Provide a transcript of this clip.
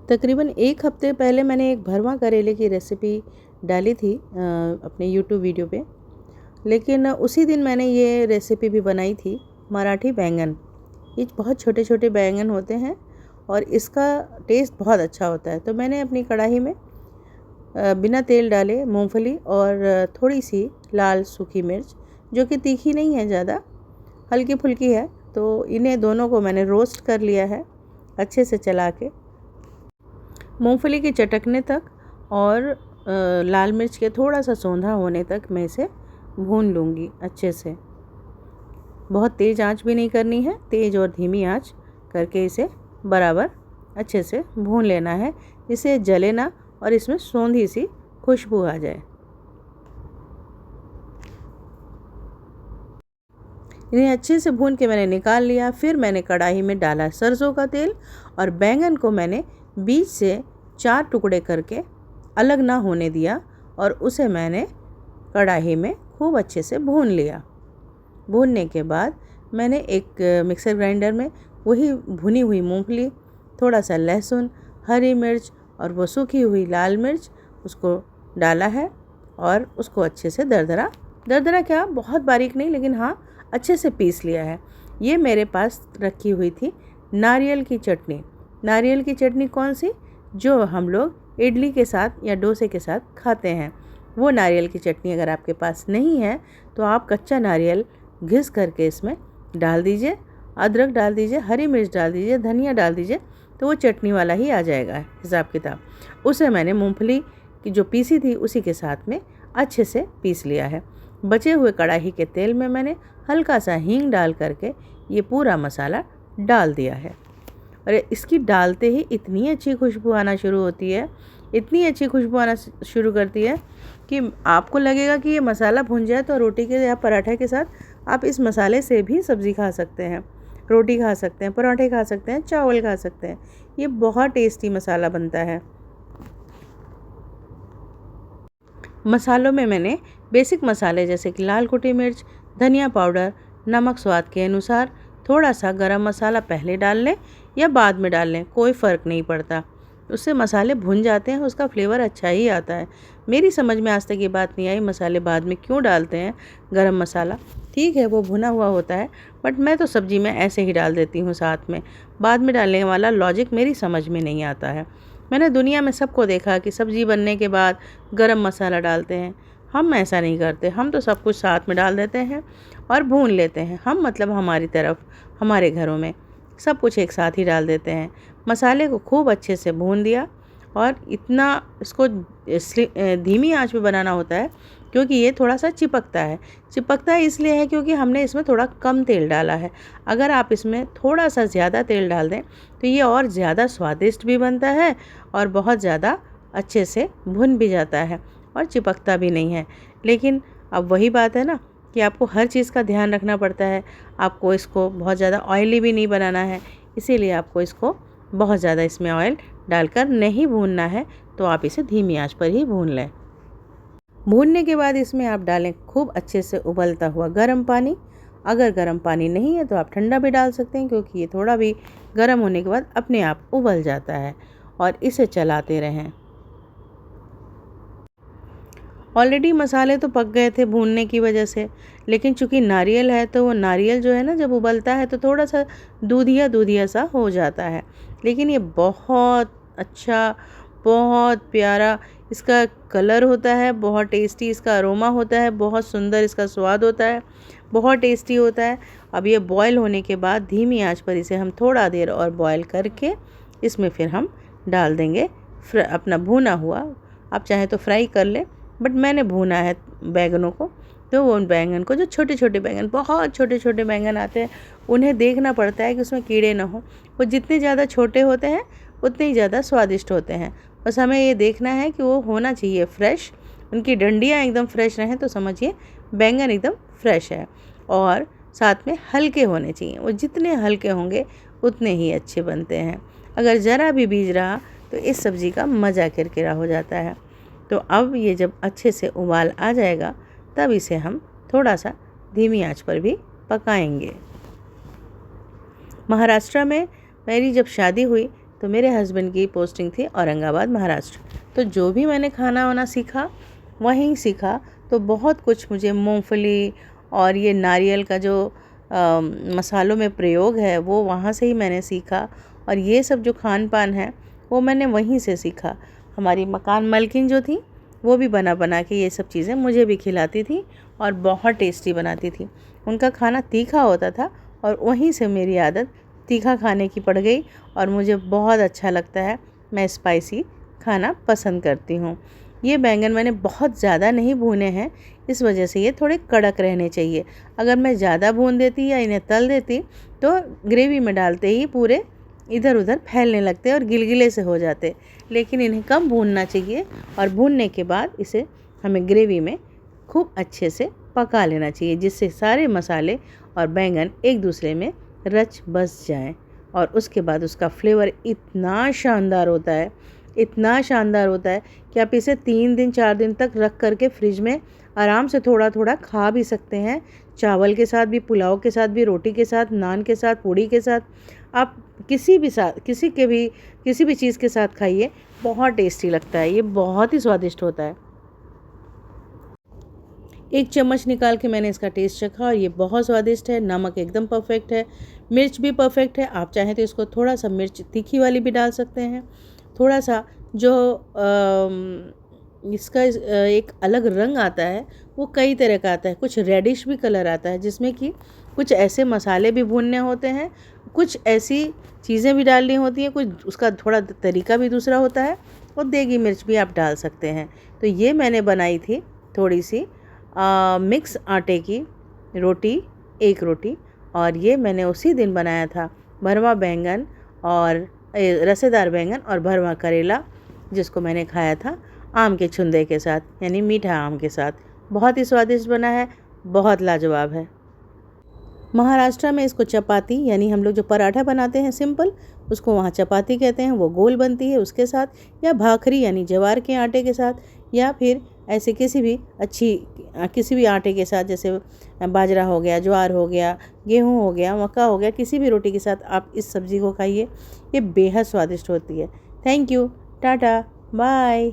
तकरीबन 1 हफ़्ते पहले मैंने एक भरवा करेले की रेसिपी डाली थी अपने यूट्यूब वीडियो पे। लेकिन उसी दिन मैंने ये रेसिपी भी बनाई थी मराठी बैंगन। ये बहुत छोटे छोटे बैंगन होते हैं और इसका टेस्ट बहुत अच्छा होता है। तो मैंने अपनी कढ़ाई में बिना तेल डाले मूंगफली और थोड़ी सी लाल सूखी मिर्च, जो कि तीखी नहीं है ज़्यादा, हल्की फुल्की है, तो इन्हें दोनों को मैंने रोस्ट कर लिया है अच्छे से चला के, मूंगफली के चटकने तक और लाल मिर्च के थोड़ा सा सौंधा होने तक मैं इसे भून लूँगी अच्छे से। बहुत तेज़ आंच भी नहीं करनी है, तेज़ और धीमी आंच करके इसे बराबर अच्छे से भून लेना है, जिससे जले ना और इसमें सौंधी सी खुशबू आ जाए। इन्हें अच्छे से भून के मैंने निकाल लिया। फिर मैंने कढ़ाई में डाला सरसों का तेल और बैंगन को मैंने बीच से 4 टुकड़े करके अलग ना होने दिया और उसे मैंने कढ़ाई में खूब अच्छे से भून लिया। भूनने के बाद मैंने एक मिक्सर ग्राइंडर में वही भुनी हुई मूंगफली, थोड़ा सा लहसुन, हरी मिर्च और वो सूखी हुई लाल मिर्च उसको डाला है और उसको अच्छे से दरदरा दरदरा क्या, बहुत बारीक नहीं, लेकिन हाँ अच्छे से पीस लिया है। ये मेरे पास रखी हुई थी नारियल की चटनी। नारियल की चटनी कौन सी? जो हम लोग इडली के साथ या डोसे के साथ खाते हैं, वो नारियल की चटनी अगर आपके पास नहीं है तो आप कच्चा नारियल घिस करके इसमें डाल दीजिए, अदरक डाल दीजिए, हरी मिर्च डाल दीजिए, धनिया डाल दीजिए, तो वो चटनी वाला ही आ जाएगा हिसाब किताब। उसे मैंने मूंगफली की जो पीसी थी उसी के साथ में अच्छे से पीस लिया है। बचे हुए कढ़ाई के तेल में मैंने हल्का सा हींग डाल करके ये पूरा मसाला डाल दिया है और इसकी डालते ही इतनी अच्छी खुशबू आना शुरू होती है, इतनी अच्छी खुशबू आना शुरू करती है कि आपको लगेगा कि ये मसाला भुन जाए तो रोटी के या पराठे के साथ आप इस मसाले से भी सब्ज़ी खा सकते हैं, रोटी खा सकते हैं, पराठे खा सकते हैं, चावल खा सकते हैं। ये बहुत टेस्टी मसाला बनता है। मसालों में मैंने बेसिक मसाले जैसे कि लाल कुटी मिर्च, धनिया पाउडर, नमक स्वाद के अनुसार, थोड़ा सा गरम मसाला पहले डाल लें या बाद में डाल लें, कोई फ़र्क नहीं पड़ता, उससे मसाले भुन जाते हैं, उसका फ्लेवर अच्छा ही आता है। मेरी समझ में आज तक ये बात नहीं आई मसाले बाद में क्यों डालते हैं। गरम मसाला ठीक है, वो भुना हुआ होता है, बट मैं तो सब्ज़ी में ऐसे ही डाल देती हूँ साथ में। बाद में डालने वाला लॉजिक मेरी समझ में नहीं आता है। मैंने दुनिया में सबको देखा कि सब्ज़ी बनने के बाद गरम मसाला डालते हैं, हम ऐसा नहीं करते। हम तो सब कुछ साथ में डाल देते हैं और भून लेते हैं। हम मतलब हमारी तरफ, हमारे घरों में सब कुछ एक साथ ही डाल देते हैं। मसाले को खूब अच्छे से भून दिया और इतना इसको धीमी आंच पे बनाना होता है क्योंकि ये थोड़ा सा चिपकता है। चिपकता है इसलिए है क्योंकि हमने इसमें थोड़ा कम तेल डाला है। अगर आप इसमें थोड़ा सा ज़्यादा तेल डाल दें तो ये और ज़्यादा स्वादिष्ट भी बनता है और बहुत ज़्यादा अच्छे से भुन भी जाता है और चिपकता भी नहीं है। लेकिन अब वही बात है ना कि आपको हर चीज़ का ध्यान रखना पड़ता है। आपको इसको बहुत ज़्यादा ऑयली भी नहीं बनाना है, इसीलिए आपको इसको बहुत ज़्यादा इसमें ऑयल डालकर नहीं भूनना है, तो आप इसे धीमी आंच पर ही भून लें। भूनने के बाद इसमें आप डालें खूब अच्छे से उबलता हुआ गर्म पानी। अगर गर्म पानी नहीं है तो आप ठंडा भी डाल सकते हैं, क्योंकि ये थोड़ा भी गर्म होने के बाद अपने आप उबल जाता है और इसे चलाते रहें। ऑलरेडी मसाले तो पक गए थे भूनने की वजह से, लेकिन चूंकि नारियल है तो वो नारियल जो है ना, जब उबलता है तो थोड़ा सा दूधिया दूधिया सा हो जाता है। लेकिन ये बहुत अच्छा, बहुत प्यारा इसका कलर होता है, बहुत टेस्टी इसका अरोमा होता है, बहुत सुंदर इसका स्वाद होता है, बहुत टेस्टी होता है। अब ये बॉयल होने के बाद धीमी आंच पर इसे हम थोड़ा देर और बॉयल करके इसमें फिर हम डाल देंगे अपना भुना हुआ, आप चाहे तो फ्राई कर लें, बट मैंने भूना है बैंगनों को। तो वो उन बैंगन को, जो छोटे छोटे बैंगन, बहुत छोटे छोटे बैंगन आते हैं, उन्हें देखना पड़ता है कि उसमें कीड़े ना हो। वो जितने ज़्यादा छोटे होते हैं उतने ही ज़्यादा स्वादिष्ट होते हैं। बस हमें ये देखना है कि वो होना चाहिए फ्रेश, उनकी डंडियाँ एकदम फ्रेश रहें तो समझिए बैंगन एकदम फ्रेश है। और साथ में हल्के होने चाहिए, वो जितने हल्के होंगे उतने ही अच्छे बनते हैं। अगर ज़रा भी बीज रहा तो इस सब्ज़ी का मज़ा किरकिरा हो जाता है। तो अब ये जब अच्छे से उबाल आ जाएगा तब इसे हम थोड़ा सा धीमी आंच पर भी पकाएंगे। महाराष्ट्र में मेरी जब शादी हुई तो मेरे हस्बैंड की पोस्टिंग थी औरंगाबाद महाराष्ट्र। तो जो भी मैंने खाना वाना सीखा वहीं सीखा। तो बहुत कुछ मुझे मूंगफली और ये नारियल का जो मसालों में प्रयोग है वो वहाँ से ही मैंने सीखा। और ये सब जो खान पान है वो मैंने वहीं से सीखा। हमारी मकान मालकिन जो थी वो भी बना बना के ये सब चीज़ें मुझे भी खिलाती थी और बहुत टेस्टी बनाती थी। उनका खाना तीखा होता था और वहीं से मेरी आदत तीखा खाने की पड़ गई और मुझे बहुत अच्छा लगता है। मैं स्पाइसी खाना पसंद करती हूँ। ये बैंगन मैंने बहुत ज़्यादा नहीं भूने हैं, इस वजह से ये थोड़े कड़क रहने चाहिए। अगर मैं ज़्यादा भून देती या इन्हें तल देती तो ग्रेवी में डालते ही पूरे इधर उधर फैलने लगते और गिलगिले से हो जाते। लेकिन इन्हें कम भूनना चाहिए और भूनने के बाद इसे हमें ग्रेवी में खूब अच्छे से पका लेना चाहिए, जिससे सारे मसाले और बैंगन एक दूसरे में रच बस जाएं। और उसके बाद उसका फ्लेवर इतना शानदार होता है, इतना शानदार होता है कि आप इसे 3 दिन 4 दिन तक रख करके फ्रिज में आराम से थोड़ा थोड़ा खा भी सकते हैं। चावल के साथ भी, पुलाव के साथ भी, रोटी के साथ, नान के साथ, पूड़ी के साथ, आप किसी भी चीज़ के साथ खाइए, बहुत टेस्टी लगता है। ये बहुत ही स्वादिष्ट होता है। एक चम्मच निकाल के मैंने इसका टेस्ट चखा और ये बहुत स्वादिष्ट है। नमक एकदम परफेक्ट है, मिर्च भी परफेक्ट है। आप चाहें तो इसको थोड़ा सा मिर्च तीखी वाली भी डाल सकते हैं। थोड़ा सा जो इसका एक अलग रंग आता है वो कई तरह का आता है। कुछ रेडिश भी कलर आता है, जिसमें कि कुछ ऐसे मसाले भी भूनने होते हैं, कुछ ऐसी चीज़ें भी डालनी होती हैं, कुछ उसका थोड़ा तरीका भी दूसरा होता है। और देगी मिर्च भी आप डाल सकते हैं। तो ये मैंने बनाई थी थोड़ी सी मिक्स आटे की रोटी, एक रोटी, और ये मैंने उसी दिन बनाया था भरवा बैंगन और रसेदार बैंगन और भरवा करेला, जिसको मैंने खाया था आम के छुंदे के साथ, यानी मीठा आम के साथ। बहुत ही स्वादिष्ट बना है, बहुत लाजवाब है। महाराष्ट्र में इसको चपाती, यानी हम लोग जो पराठा बनाते हैं सिंपल, उसको वहाँ चपाती कहते हैं। वो गोल बनती है, उसके साथ, या भाखरी यानी ज्वार के आटे के साथ, या फिर ऐसे किसी भी आटे के साथ, जैसे बाजरा हो गया, ज्वार हो गया, गेहूँ हो गया, मक्का हो गया, किसी भी रोटी के साथ आप इस सब्ज़ी को खाइए। ये बेहद स्वादिष्ट होती है। Thank you, tata, bye.